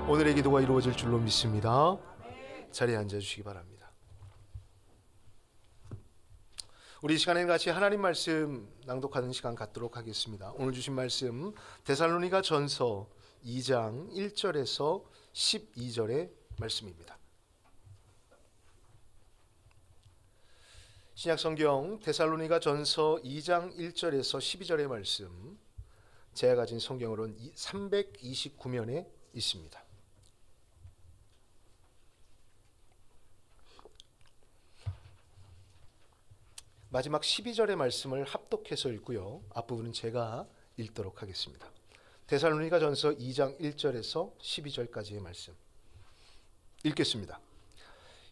오늘의 기도가 이루어질 줄로 믿습니다. 자리에 앉아주시기 바랍니다. 우리 이 시간에는 같이 하나님 말씀 낭독하는 시간 갖도록 하겠습니다. 오늘 주신 말씀 데살로니가 전서 2장 1절에서 12절의 말씀입니다. 신약성경 데살로니가 전서 2장 1절에서 12절의 말씀, 제가 가진 성경으로는 329면에 있습니다. 마지막 12절의 말씀을 합독해서 읽고요, 앞부분은 제가 읽도록 하겠습니다. 데살로니가 전서 2장 1절에서 12절까지의 말씀 읽겠습니다.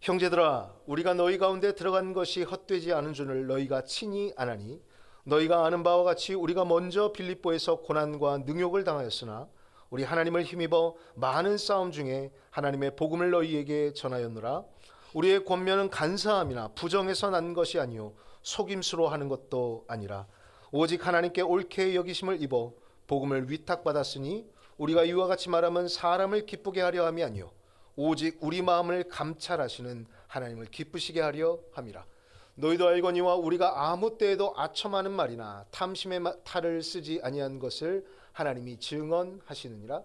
형제들아, 우리가 너희 가운데 들어간 것이 헛되지 않은 줄을 너희가 친히 아나니, 너희가 아는 바와 같이 우리가 먼저 빌립보에서 고난과 능욕을 당하였으나 우리 하나님을 힘입어 많은 싸움 중에 하나님의 복음을 너희에게 전하였노라. 우리의 권면은 간사함이나 부정에서 난 것이 아니요 속임수로 하는 것도 아니라 오직 하나님께 옳게 여기심을 입어 복음을 위탁받았으니 우리가 이와 같이 말하면 사람을 기쁘게 하려 함이 아니요 오직 우리 마음을 감찰하시는 하나님을 기쁘시게 하려 함이라. 너희도 알거니와 우리가 아무 때에도 아첨하는 말이나 탐심의 탈을 쓰지 아니한 것을 하나님이 증언하시느니라.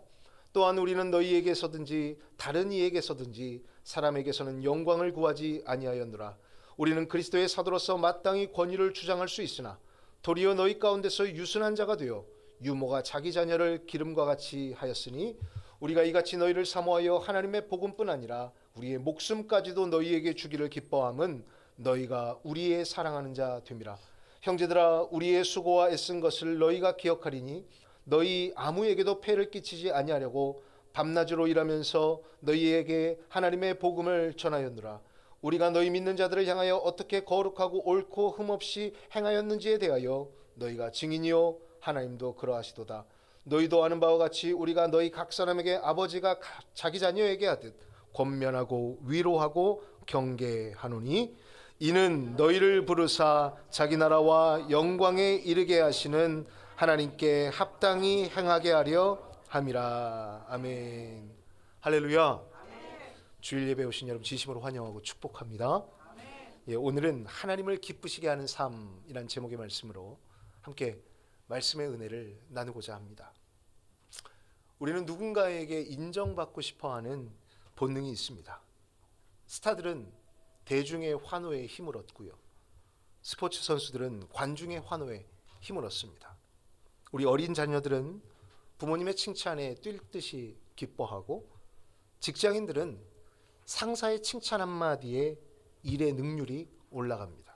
또한 우리는 너희에게서든지 다른 이에게서든지 사람에게서는 영광을 구하지 아니하였노라. 우리는 그리스도의 사도로서 마땅히 권위를 주장할 수 있으나 도리어 너희 가운데서 유순한 자가 되어 유모가 자기 자녀를 기름과 같이 하였으니 우리가 이같이 너희를 사모하여 하나님의 복음뿐 아니라 우리의 목숨까지도 너희에게 주기를 기뻐함은 너희가 우리의 사랑하는 자 됨이라. 형제들아, 우리의 수고와 애쓴 것을 너희가 기억하리니 너희 아무에게도 폐를 끼치지 아니하려고 밤낮으로 일하면서 너희에게 하나님의 복음을 전하였노라. 우리가 너희 믿는 자들을 향하여 어떻게 거룩하고 옳고 흠없이 행하였는지에 대하여 너희가 증인이요 하나님도 그러하시도다. 너희도 아는 바와 같이 우리가 너희 각 사람에게 아버지가 자기 자녀에게 하듯 권면하고 위로하고 경계하노니, 이는 너희를 부르사 자기 나라와 영광에 이르게 하시는 하나님께 합당히 행하게 하려 함이라. 아멘. 할렐루야. 주일 예배 오신 여러분 진심으로 환영하고 축복합니다. 예, 오늘은 하나님을 기쁘시게 하는 삶이란 제목의 말씀으로 함께 말씀의 은혜를 나누고자 합니다. 우리는 누군가에게 인정받고 싶어하는 본능이 있습니다. 스타들은 대중의 환호에 힘을 얻고요, 스포츠 선수들은 관중의 환호에 힘을 얻습니다. 우리 어린 자녀들은 부모님의 칭찬에 뛸 듯이 기뻐하고, 직장인들은 상사의 칭찬 한마디에 일의 능률이 올라갑니다.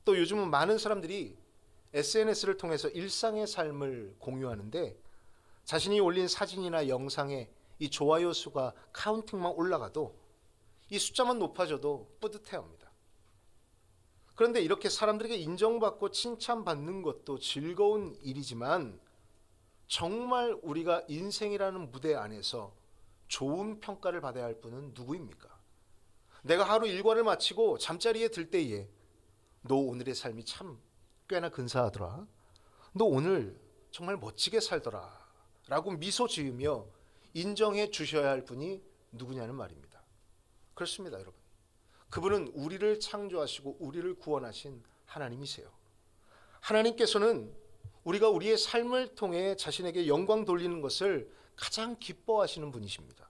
또 요즘은 많은 사람들이 SNS를 통해서 일상의 삶을 공유하는데, 자신이 올린 사진이나 영상에 이 좋아요 수가 카운팅만 올라가도, 이 숫자만 높아져도 뿌듯해합니다. 그런데 이렇게 사람들에게 인정받고 칭찬받는 것도 즐거운 일이지만, 정말 우리가 인생이라는 무대 안에서 좋은 평가를 받아야 할 분은 누구입니까? 내가 하루 일과를 마치고 잠자리에 들 때에 너 오늘의 삶이 참 꽤나 근사하더라, 너 오늘 정말 멋지게 살더라 라고 미소 지으며 인정해 주셔야 할 분이 누구냐는 말입니다. 그렇습니다, 여러분. 그분은 우리를 창조하시고 우리를 구원하신 하나님이세요. 하나님께서는 우리가 우리의 삶을 통해 자신에게 영광 돌리는 것을 가장 기뻐하시는 분이십니다.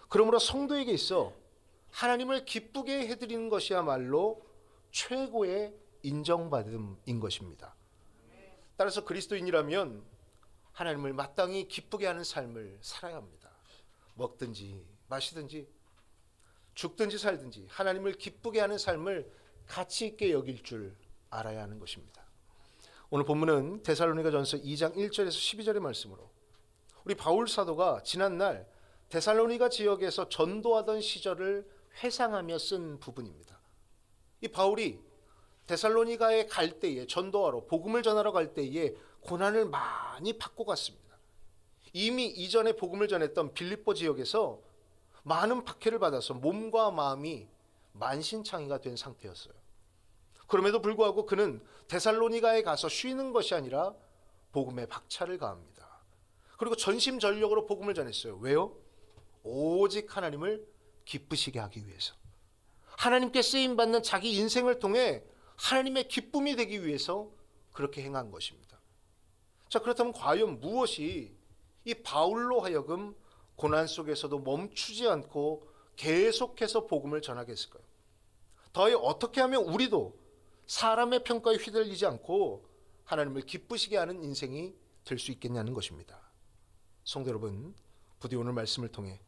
그러므로 성도에게 있어 하나님을 기쁘게 해드리는 것이야말로 최고의 인정받음인 것입니다. 따라서 그리스도인이라면 하나님을 마땅히 기쁘게 하는 삶을 살아야 합니다. 먹든지 마시든지 죽든지 살든지 하나님을 기쁘게 하는 삶을 가치 있게 여길 줄 알아야 하는 것입니다. 오늘 본문은 데살로니가 전서 2장 1절에서 12절의 말씀으로 우리 바울 사도가 지난날 데살로니가 지역에서 전도하던 시절을 회상하며 쓴 부분입니다. 이 바울이 데살로니가에 갈 때에, 전도하러 복음을 전하러 갈 때에 고난을 많이 받고 갔습니다. 이미 이전에 복음을 전했던 빌립보 지역에서 많은 박해를 받아서 몸과 마음이 만신창이가 된 상태였어요. 그럼에도 불구하고 그는 데살로니가에 가서 쉬는 것이 아니라 복음에 박차를 가합니다. 그리고 전심전력으로 복음을 전했어요. 왜요? 오직 하나님을 기쁘시게 하기 위해서, 하나님께 쓰임받는 자기 인생을 통해 하나님의 기쁨이 되기 위해서 그렇게 행한 것입니다. 자, 그렇다면 과연 무엇이 이 바울로 하여금 고난 속에서도 멈추지 않고 계속해서 복음을 전하게 했을까요? 더해 어떻게 하면 우리도 사람의 평가에 휘둘리지 않고 하나님을 기쁘시게 하는 인생이 될 수 있겠냐는 것입니다. 성도 여러분, 부디 오늘 말씀을 통해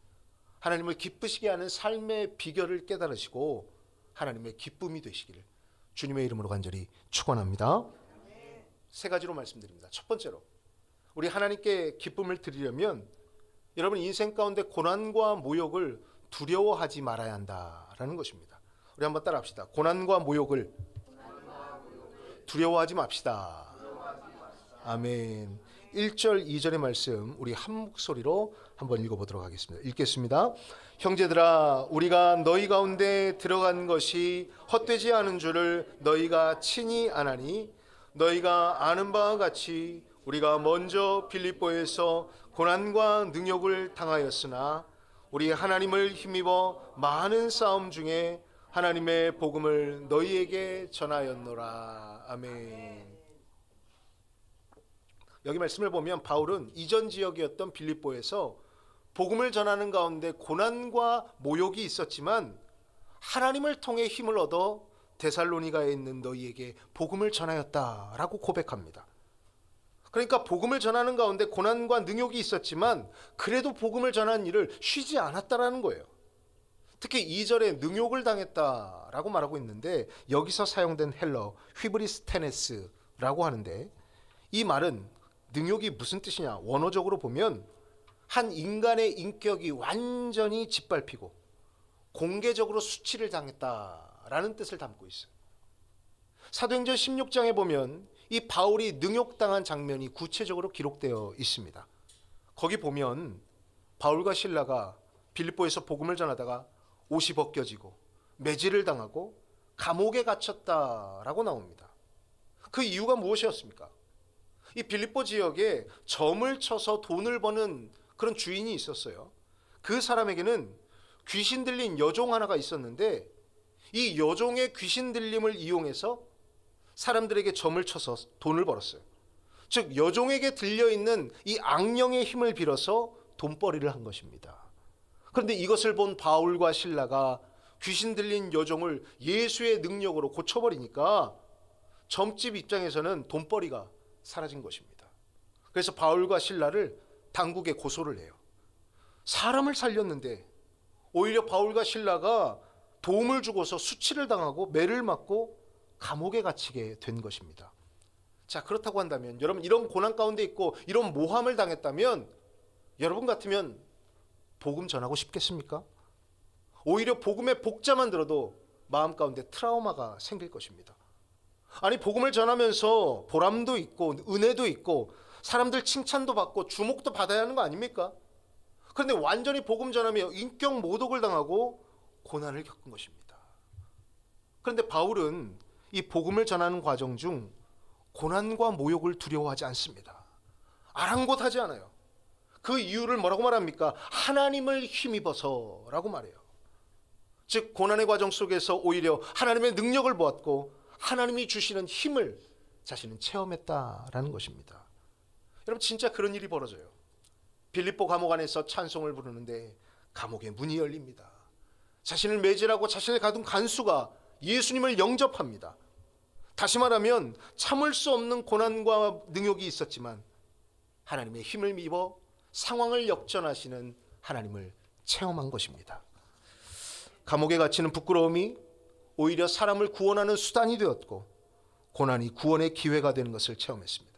하나님을 기쁘시게 하는 삶의 비결을 깨달으시고 하나님의 기쁨이 되시기를 주님의 이름으로 간절히 축원합니다. 세 가지로 말씀드립니다. 첫 번째로, 우리 하나님께 기쁨을 드리려면 여러분 인생 가운데 고난과 모욕을 두려워하지 말아야 한다라는 것입니다. 우리 한번 따라합시다. 고난과 모욕을 두려워하지 맙시다. 아멘. 1절 2절의 말씀 우리 한 목소리로 한번 읽어보도록 하겠습니다. 읽겠습니다. 형제들아, 우리가 너희 가운데 들어간 것이 헛되지 않은 줄을 너희가 친히 아나니, 너희가 아는 바와 같이 우리가 먼저 빌립보에서 고난과 능욕을 당하였으나 우리 하나님을 힘입어 많은 싸움 중에 하나님의 복음을 너희에게 전하였노라. 아멘. 여기 말씀을 보면 바울은 이전 지역이었던 빌립보에서 복음을 전하는 가운데 고난과 모욕이 있었지만 하나님을 통해 힘을 얻어 데살로니가에 있는 너희에게 복음을 전하였다라고 고백합니다. 그러니까 복음을 전하는 가운데 고난과 능욕이 있었지만 그래도 복음을 전하는 일을 쉬지 않았다라는 거예요. 특히 2절에 능욕을 당했다라고 말하고 있는데 여기서 사용된 헬러 휘브리스테네스라고 하는데, 이 말은 능욕이 무슨 뜻이냐, 원어적으로 보면 한 인간의 인격이 완전히 짓밟히고 공개적으로 수치를 당했다라는 뜻을 담고 있어요. 사도행전 16장에 보면 이 바울이 능욕당한 장면이 구체적으로 기록되어 있습니다. 거기 보면 바울과 실라가 빌립보에서 복음을 전하다가 옷이 벗겨지고 매질을 당하고 감옥에 갇혔다라고 나옵니다. 그 이유가 무엇이었습니까? 이 빌립보 지역에 점을 쳐서 돈을 버는 그런 주인이 있었어요. 그 사람에게는 귀신 들린 여종 하나가 있었는데 이 여종의 귀신 들림을 이용해서 사람들에게 점을 쳐서 돈을 벌었어요. 즉 여종에게 들려있는 이 악령의 힘을 빌어서 돈벌이를 한 것입니다. 그런데 이것을 본 바울과 실라가 귀신 들린 여종을 예수의 능력으로 고쳐버리니까 점집 입장에서는 돈벌이가 사라진 것입니다. 그래서 바울과 실라를 당국에 고소를 해요. 사람을 살렸는데 오히려 바울과 실라가 도움을 주고서 수치를 당하고 매를 맞고 감옥에 갇히게 된 것입니다. 자, 그렇다고 한다면 여러분 이런 고난 가운데 있고 이런 모함을 당했다면 여러분 같으면 복음 전하고 싶겠습니까? 오히려 복음의 복자만 들어도 마음 가운데 트라우마가 생길 것입니다. 아니 복음을 전하면서 보람도 있고 은혜도 있고 사람들 칭찬도 받고 주목도 받아야 하는 거 아닙니까? 그런데 완전히 복음 전하며 인격 모독을 당하고 고난을 겪은 것입니다. 그런데 바울은 이 복음을 전하는 과정 중 고난과 모욕을 두려워하지 않습니다. 아랑곳하지 않아요. 그 이유를 뭐라고 말합니까? 하나님을 힘입어서라고 말해요. 즉 고난의 과정 속에서 오히려 하나님의 능력을 보았고 하나님이 주시는 힘을 자신은 체험했다라는 것입니다. 여러분 진짜 그런 일이 벌어져요. 빌립보 감옥 안에서 찬송을 부르는데 감옥의 문이 열립니다. 자신을 매질하고 자신을 가둔 간수가 예수님을 영접합니다. 다시 말하면 참을 수 없는 고난과 능욕이 있었지만 하나님의 힘을 입어 상황을 역전하시는 하나님을 체험한 것입니다. 감옥에 갇히는 부끄러움이 오히려 사람을 구원하는 수단이 되었고 고난이 구원의 기회가 되는 것을 체험했습니다.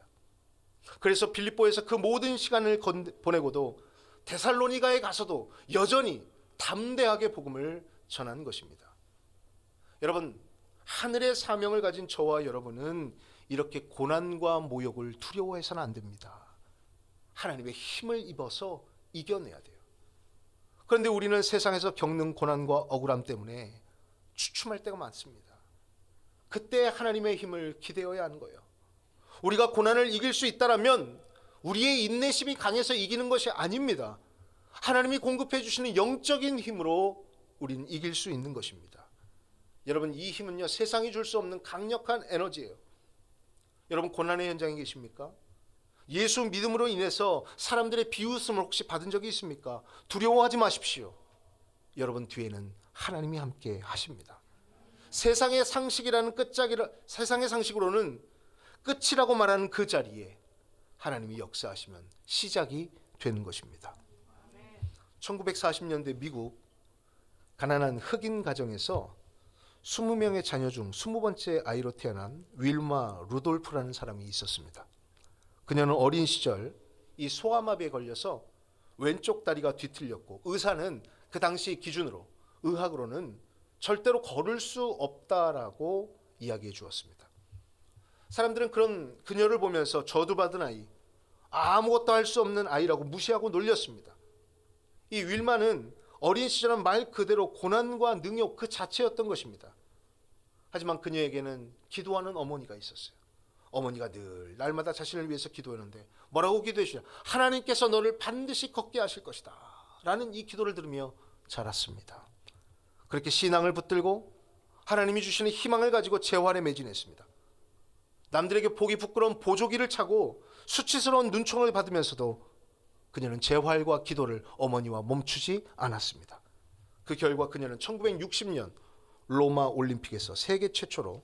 그래서 빌립보에서 그 모든 시간을 보내고도 데살로니가에 가서도 여전히 담대하게 복음을 전한 것입니다. 여러분 하늘의 사명을 가진 저와 여러분은 이렇게 고난과 모욕을 두려워해서는 안 됩니다. 하나님의 힘을 입어서 이겨내야 돼요. 그런데 우리는 세상에서 겪는 고난과 억울함 때문에 주춤할 때가 많습니다. 그때 하나님의 힘을 기대어야 하는 거예요. 우리가 고난을 이길 수 있다면 우리의 인내심이 강해서 이기는 것이 아닙니다. 하나님이 공급해 주시는 영적인 힘으로 우리는 이길 수 있는 것입니다. 여러분, 이 힘은요, 세상이 줄 수 없는 강력한 에너지예요. 여러분, 고난의 현장에 계십니까? 예수 믿음으로 인해서 사람들의 비웃음을 혹시 받은 적이 있습니까? 두려워하지 마십시오. 여러분 뒤에는 하나님이 함께 하십니다. 세상의 상식으로는 끝이라고 말하는 그 자리에 하나님이 역사하시면 시작이 되는 것입니다. 1940년대 미국 가난한 흑인 가정에서 20명의 자녀 중 20번째 아이로 태어난 윌마 루돌프라는 사람이 있었습니다. 그녀는 어린 시절 이 소아마비에 걸려서 왼쪽 다리가 뒤틀렸고, 의사는 그 당시 기준으로, 의학으로는 절대로 걸을 수 없다라고 이야기해 주었습니다. 사람들은 그런 그녀를 보면서 저주받은 아이, 아무것도 할 수 없는 아이라고 무시하고 놀렸습니다. 이 윌마는 어린 시절은 말 그대로 고난과 능욕 그 자체였던 것입니다. 하지만 그녀에게는 기도하는 어머니가 있었어요. 어머니가 늘 날마다 자신을 위해서 기도했는데 뭐라고 기도해 주냐? 하나님께서 너를 반드시 걷게 하실 것이다 라는 이 기도를 들으며 자랐습니다. 그렇게 신앙을 붙들고 하나님이 주시는 희망을 가지고 재활에 매진했습니다. 남들에게 보기 부끄러운 보조기를 차고 수치스러운 눈총을 받으면서도 그녀는 재활과 기도를 어머니와 멈추지 않았습니다. 그 결과 그녀는 1960년 로마 올림픽에서 세계 최초로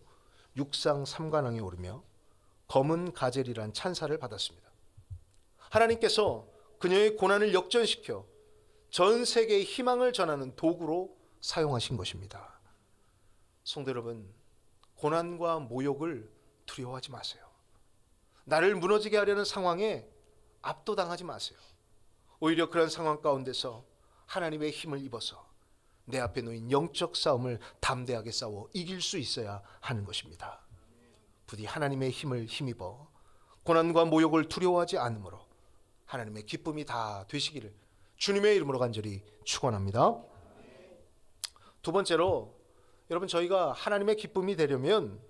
육상 3관왕에 오르며 검은 가젤이란 찬사를 받았습니다. 하나님께서 그녀의 고난을 역전시켜 전 세계의 희망을 전하는 도구로 사용하신 것입니다. 성도 여러분, 고난과 모욕을 두려워하지 마세요. 나를 무너지게 하려는 상황에 압도당하지 마세요. 오히려 그런 상황 가운데서 하나님의 힘을 입어서 내 앞에 놓인 영적 싸움을 담대하게 싸워 이길 수 있어야 하는 것입니다. 부디 하나님의 힘을 힘입어 고난과 모욕을 두려워하지 않으므로 하나님의 기쁨이 다 되시기를 주님의 이름으로 간절히 축원합니다. 두 번째로, 여러분, 저희가 하나님의 기쁨이 되려면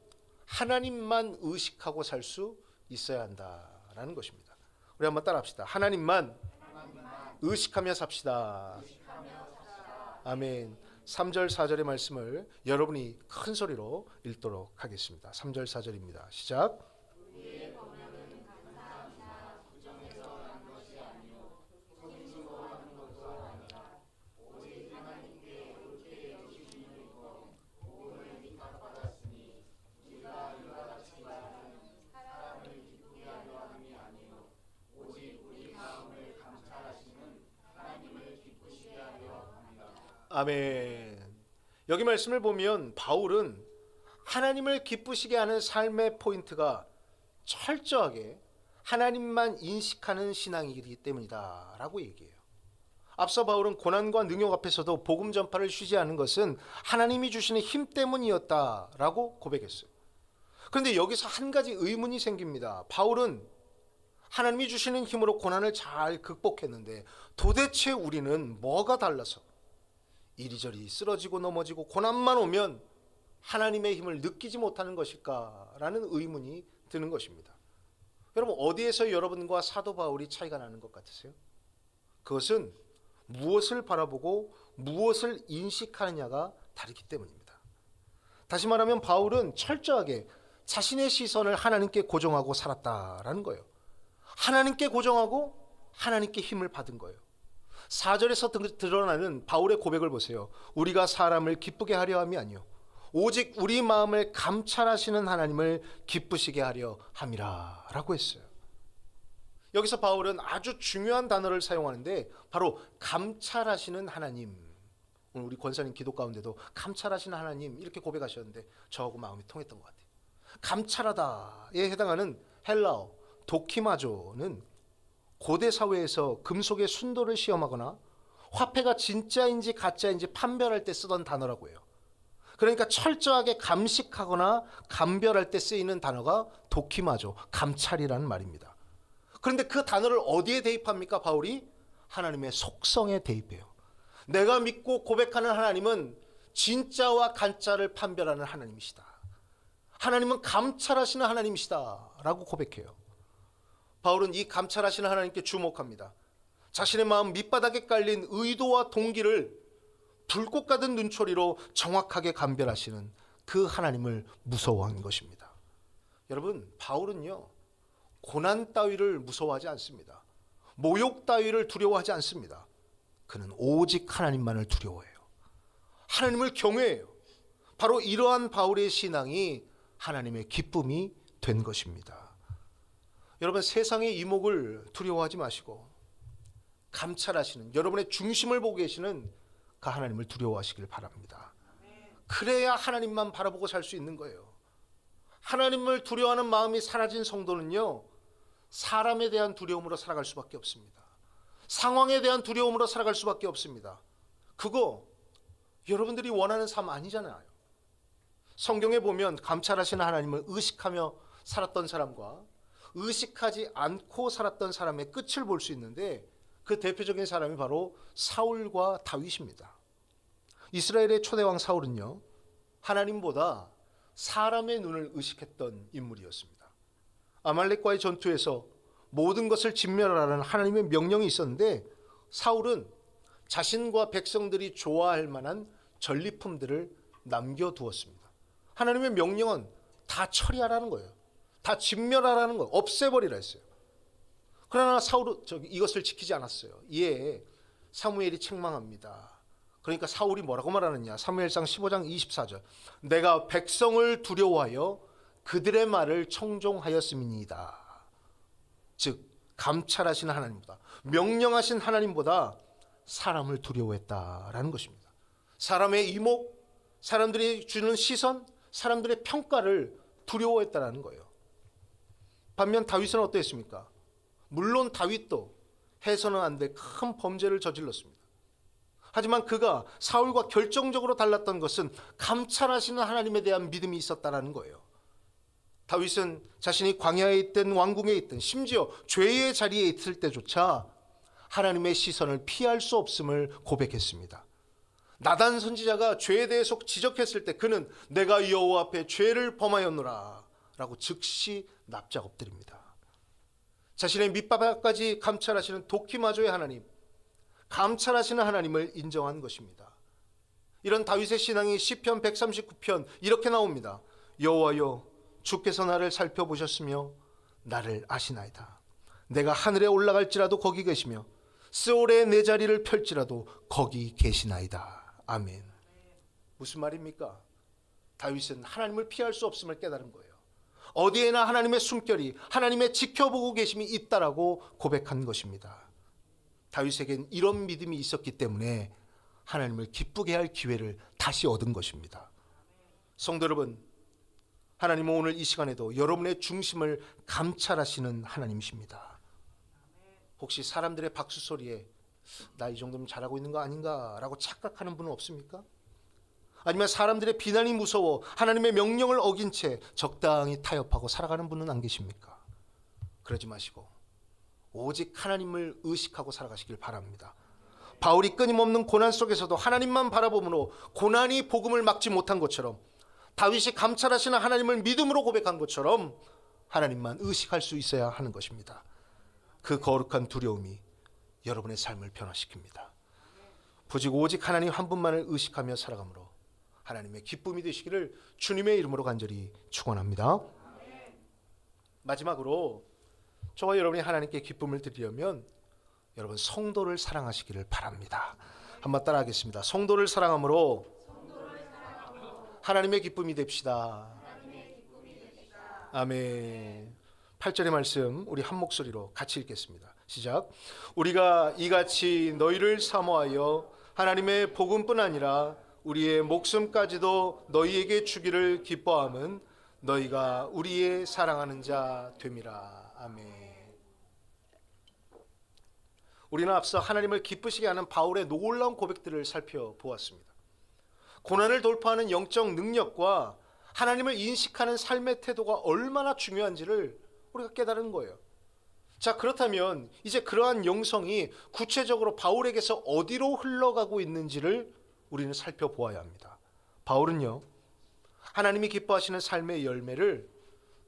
하나님만 의식하고 살 수 있어야 한다라는 것입니다. 우리 한번 따라합시다. 하나님만 의식하며 삽시다. 아멘. 3절 4절의 말씀을 여러분이 큰 소리로 읽도록 하겠습니다. 3절 4절입니다. 시작. 아멘. 여기 말씀을 보면 바울은 하나님을 기쁘시게 하는 삶의 포인트가 철저하게 하나님만 인식하는 신앙이기 때문이다 라고 얘기해요. 앞서 바울은 고난과 능욕 앞에서도 복음 전파를 쉬지 않은 것은 하나님이 주시는 힘 때문이었다라고 고백했어요. 그런데 여기서 한 가지 의문이 생깁니다. 바울은 하나님이 주시는 힘으로 고난을 잘 극복했는데 도대체 우리는 뭐가 달라서 이리저리 쓰러지고 넘어지고 고난만 오면 하나님의 힘을 느끼지 못하는 것일까라는 의문이 드는 것입니다. 여러분, 어디에서 여러분과 사도 바울이 차이가 나는 것 같으세요? 그것은 무엇을 바라보고 무엇을 인식하느냐가 다르기 때문입니다. 다시 말하면 바울은 철저하게 자신의 시선을 하나님께 고정하고 살았다라는 거예요. 하나님께 고정하고 하나님께 힘을 받은 거예요. 4절에서 드러나는 바울의 고백을 보세요. 우리가 사람을 기쁘게 하려 함이 아니요 오직 우리 마음을 감찰하시는 하나님을 기쁘시게 하려 함이라 라고 했어요. 여기서 바울은 아주 중요한 단어를 사용하는데 바로 감찰하시는 하나님. 오늘 우리 권사님 기도 가운데도 감찰하시는 하나님 이렇게 고백하셨는데 저하고 마음이 통했던 것 같아요. 감찰하다에 해당하는 헬라어 도키마조는 고대 사회에서 금속의 순도를 시험하거나 화폐가 진짜인지 가짜인지 판별할 때 쓰던 단어라고 해요. 그러니까 철저하게 감식하거나 감별할 때 쓰이는 단어가 도키마조, 감찰이라는 말입니다. 그런데 그 단어를 어디에 대입합니까? 바울이 하나님의 속성에 대입해요. 내가 믿고 고백하는 하나님은 진짜와 가짜를 판별하는 하나님이시다. 하나님은 감찰하시는 하나님이시다 라고 고백해요. 바울은 이 감찰하시는 하나님께 주목합니다. 자신의 마음 밑바닥에 깔린 의도와 동기를 불꽃 같은 눈초리로 정확하게 감별하시는 그 하나님을 무서워한 것입니다. 여러분, 바울은요, 고난 따위를 무서워하지 않습니다. 모욕 따위를 두려워하지 않습니다. 그는 오직 하나님만을 두려워해요. 하나님을 경외해요. 바로 이러한 바울의 신앙이 하나님의 기쁨이 된 것입니다. 여러분, 세상의 이목을 두려워하지 마시고 감찰하시는, 여러분의 중심을 보고 계시는 그 하나님을 두려워하시길 바랍니다. 그래야 하나님만 바라보고 살 수 있는 거예요. 하나님을 두려워하는 마음이 사라진 성도는요, 사람에 대한 두려움으로 살아갈 수밖에 없습니다. 상황에 대한 두려움으로 살아갈 수밖에 없습니다. 그거 여러분들이 원하는 삶 아니잖아요. 성경에 보면 감찰하시는 하나님을 의식하며 살았던 사람과 의식하지 않고 살았던 사람의 끝을 볼 수 있는데, 그 대표적인 사람이 바로 사울과 다윗입니다. 이스라엘의 초대왕 사울은요, 하나님보다 사람의 눈을 의식했던 인물이었습니다. 아말렉과의 전투에서 모든 것을 진멸하라는 하나님의 명령이 있었는데, 사울은 자신과 백성들이 좋아할 만한 전리품들을 남겨두었습니다. 하나님의 명령은 다 처리하라는 거예요. 다 진멸하라는 거예요. 없애버리라 했어요. 그러나 사울은 이것을 지키지 않았어요. 이에 사무엘이 책망합니다. 그러니까 사울이 뭐라고 말하느냐, 사무엘상 15장 24절, 내가 백성을 두려워하여 그들의 말을 청종하였음이니이다. 즉 감찰하시는 하나님보다, 명령하신 하나님보다 사람을 두려워했다라는 것입니다. 사람의 이목, 사람들이 주는 시선, 사람들의 평가를 두려워했다라는 거예요. 반면 다윗은 어땠습니까? 물론 다윗도 해서는 안 될 큰 범죄를 저질렀습니다. 하지만 그가 사울과 결정적으로 달랐던 것은 감찰하시는 하나님에 대한 믿음이 있었다는 거예요. 다윗은 자신이 광야에 있든 왕궁에 있든 심지어 죄의 자리에 있을 때조차 하나님의 시선을 피할 수 없음을 고백했습니다. 나단 선지자가 죄에 대해서 지적했을 때 그는 내가 여호와 앞에 죄를 범하였노라 라고 즉시 납작 엎드립니다. 자신의 밑바닥까지 감찰하시는 도끼마저의 하나님, 감찰하시는 하나님을 인정한 것입니다. 이런 다윗의 신앙이 시편 139편 이렇게 나옵니다. 여호와여, 주께서 나를 살펴보셨으며 나를 아시나이다. 내가 하늘에 올라갈지라도 거기 계시며 스올에 내 자리를 펼지라도 거기 계시나이다. 아멘. 무슨 말입니까? 다윗은 하나님을 피할 수 없음을 깨달은 거예요. 어디에나 하나님의 숨결이, 하나님의 지켜보고 계심이 있다라고 고백한 것입니다. 다윗에겐 이런 믿음이 있었기 때문에 하나님을 기쁘게 할 기회를 다시 얻은 것입니다. 성도 여러분, 하나님은 오늘 이 시간에도 여러분의 중심을 감찰하시는 하나님이십니다. 혹시 사람들의 박수 소리에 나 이 정도면 잘하고 있는 거 아닌가 라고 착각하는 분은 없습니까? 아니면 사람들의 비난이 무서워 하나님의 명령을 어긴 채 적당히 타협하고 살아가는 분은 안 계십니까? 그러지 마시고 오직 하나님을 의식하고 살아가시길 바랍니다. 바울이 끊임없는 고난 속에서도 하나님만 바라보므로 고난이 복음을 막지 못한 것처럼, 다윗이 감찰하시는 하나님을 믿음으로 고백한 것처럼 하나님만 의식할 수 있어야 하는 것입니다. 그 거룩한 두려움이 여러분의 삶을 변화시킵니다. 부직 오직 하나님 한 분만을 의식하며 살아가므로 하나님의 기쁨이 되시기를 주님의 이름으로 간절히 축원합니다. 마지막으로 저와 여러분이 하나님께 기쁨을 드리려면 여러분 성도를 사랑하시기를 바랍니다. 한번 따라하겠습니다. 성도를 사랑함으로 하나님의 기쁨이 됩시다. 아멘. 8절의 말씀 우리 한 목소리로 같이 읽겠습니다. 시작. 우리가 이같이 너희를 사모하여 하나님의 복음뿐 아니라 우리의 목숨까지도 너희에게 주기를 기뻐함은 너희가 우리의 사랑하는 자 됨이라. 아멘. 우리는 앞서 하나님을 기쁘시게 하는 바울의 놀라운 고백들을 살펴보았습니다. 고난을 돌파하는 영적 능력과 하나님을 인식하는 삶의 태도가 얼마나 중요한지를 우리가 깨달은 거예요. 자, 그렇다면 이제 그러한 영성이 구체적으로 바울에게서 어디로 흘러가고 있는지를 우리는 살펴보아야 합니다. 바울은요, 하나님이 기뻐하시는 삶의 열매를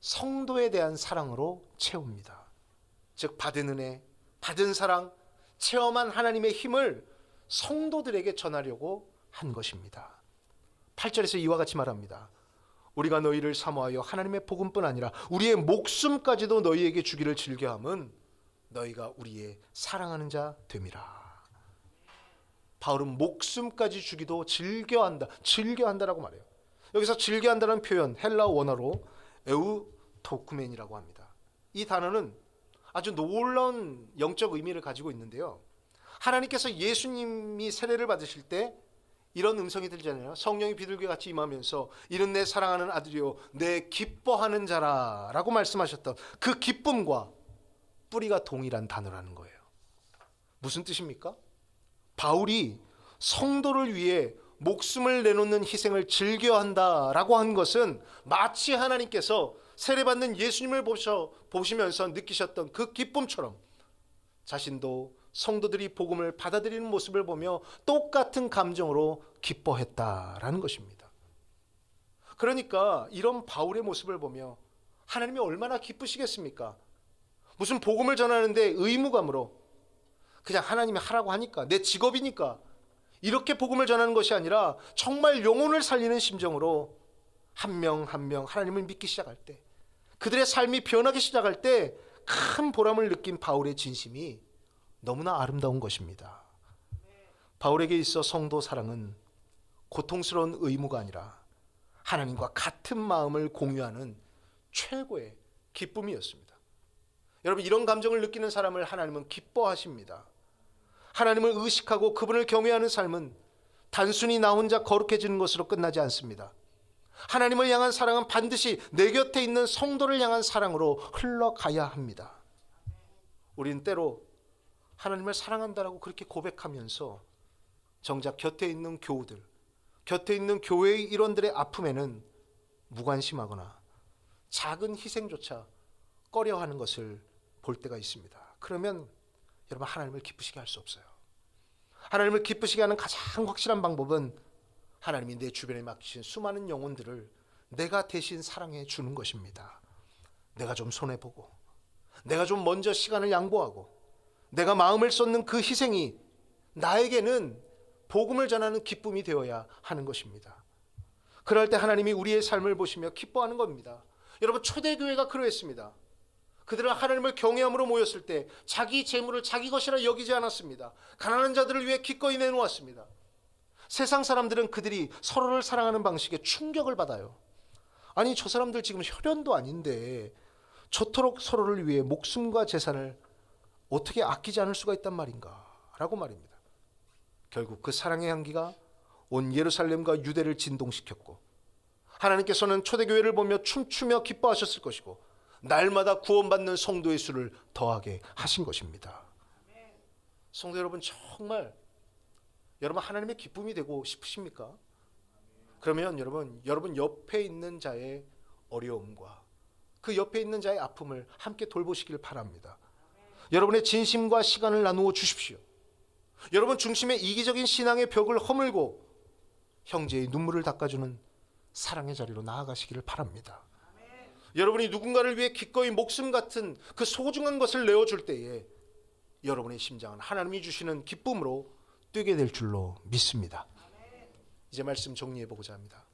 성도에 대한 사랑으로 채웁니다. 즉 받은 은혜, 받은 사랑, 체험한 하나님의 힘을 성도들에게 전하려고 한 것입니다. 8절에서 이와 같이 말합니다. 우리가 너희를 사모하여 하나님의 복음뿐 아니라 우리의 목숨까지도 너희에게 주기를 즐겨함은 너희가 우리의 사랑하는 자 됨이라. 바울은 목숨까지 주기도 즐겨한다, 즐겨한다라고 말해요. 여기서 즐겨한다는 표현 헬라 원어로 에우토쿠멘이라고 합니다. 이 단어는 아주 놀라운 영적 의미를 가지고 있는데요. 하나님께서 예수님이 세례를 받으실 때 이런 음성이 들잖아요. 성령이 비둘기 같이 임하면서 이는 내 사랑하는 아들이요 내 기뻐하는 자라 라고 말씀하셨던 그 기쁨과 뿌리가 동일한 단어라는 거예요. 무슨 뜻입니까? 바울이 성도를 위해 목숨을 내놓는 희생을 즐겨한다라고 한 것은 마치 하나님께서 세례받는 예수님을 보시면서 느끼셨던 그 기쁨처럼 자신도 성도들이 복음을 받아들이는 모습을 보며 똑같은 감정으로 기뻐했다라는 것입니다. 그러니까 이런 바울의 모습을 보며 하나님이 얼마나 기쁘시겠습니까? 무슨 복음을 전하는데 의무감으로 그냥 하나님이 하라고 하니까 내 직업이니까 이렇게 복음을 전하는 것이 아니라 정말 영혼을 살리는 심정으로 한 명 한 명 하나님을 믿기 시작할 때, 그들의 삶이 변하기 시작할 때 큰 보람을 느낀 바울의 진심이 너무나 아름다운 것입니다. 바울에게 있어 성도 사랑은 고통스러운 의무가 아니라 하나님과 같은 마음을 공유하는 최고의 기쁨이었습니다. 여러분, 이런 감정을 느끼는 사람을 하나님은 기뻐하십니다. 하나님을 의식하고 그분을 경외하는 삶은 단순히 나 혼자 거룩해지는 것으로 끝나지 않습니다. 하나님을 향한 사랑은 반드시 내 곁에 있는 성도를 향한 사랑으로 흘러가야 합니다. 우리는 때로 하나님을 사랑한다라고 그렇게 고백하면서 정작 곁에 있는 교우들, 곁에 있는 교회의 일원들의 아픔에는 무관심하거나 작은 희생조차 꺼려하는 것을 볼 때가 있습니다. 그러면 여러분, 하나님을 기쁘시게 할 수 없어요. 하나님을 기쁘시게 하는 가장 확실한 방법은 하나님이 내 주변에 맡기신 수많은 영혼들을 내가 대신 사랑해 주는 것입니다. 내가 좀 손해보고, 내가 좀 먼저 시간을 양보하고, 내가 마음을 쏟는 그 희생이 나에게는 복음을 전하는 기쁨이 되어야 하는 것입니다. 그럴 때 하나님이 우리의 삶을 보시며 기뻐하는 겁니다. 여러분, 초대교회가 그러했습니다. 그들은 하나님을 경외함으로 모였을 때 자기 재물을 자기 것이라 여기지 않았습니다. 가난한 자들을 위해 기꺼이 내놓았습니다. 세상 사람들은 그들이 서로를 사랑하는 방식에 충격을 받아요. 아니, 저 사람들 지금 혈연도 아닌데 저토록 서로를 위해 목숨과 재산을 어떻게 아끼지 않을 수가 있단 말인가 라고 말입니다. 결국 그 사랑의 향기가 온 예루살렘과 유대를 진동시켰고, 하나님께서는 초대교회를 보며 춤추며 기뻐하셨을 것이고 날마다 구원받는 성도의 수를 더하게 하신 것입니다. 성도 여러분, 정말 여러분 하나님의 기쁨이 되고 싶으십니까? 그러면 여러분 옆에 있는 자의 어려움과 그 옆에 있는 자의 아픔을 함께 돌보시길 바랍니다. 여러분의 진심과 시간을 나누어 주십시오. 여러분 중심의 이기적인 신앙의 벽을 허물고 형제의 눈물을 닦아주는 사랑의 자리로 나아가시기를 바랍니다. 여러분이 누군가를 위해 기꺼이 목숨 같은 그 소중한 것을 내어줄 때에 여러분의 심장은 하나님이 주시는 기쁨으로 뛰게 될 줄로 믿습니다. 이제 말씀 정리해 보고자 합니다.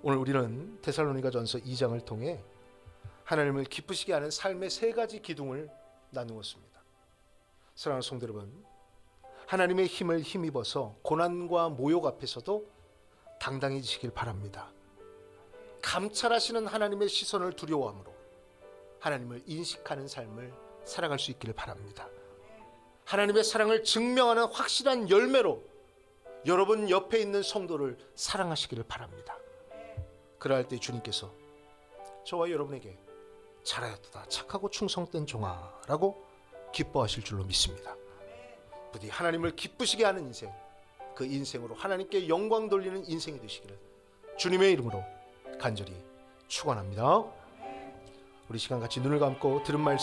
오늘 우리는 데살로니가전서 2장을 통해 하나님을 기쁘시게 하는 삶의 세 가지 기둥을 나누었습니다. 사랑하는 성도 여러분, 하나님의 힘을 힘입어서 고난과 모욕 앞에서도 당당해지시길 바랍니다. 감찰하시는 하나님의 시선을 두려워함으로 하나님을 인식하는 삶을 살아갈 수 있기를 바랍니다. 하나님의 사랑을 증명하는 확실한 열매로 여러분 옆에 있는 성도를 사랑하시기를 바랍니다. 그러할 때 주님께서 저와 여러분에게 잘하였도다 착하고 충성된 종아 라고 기뻐하실 줄로 믿습니다. 부디 하나님을 기쁘시게 하는 인생, 그 인생으로 하나님께 영광 돌리는 인생이 되시기를 주님의 이름으로 간절히 축원합니다. 우리 시간 같이 눈을 감고 들은 말씀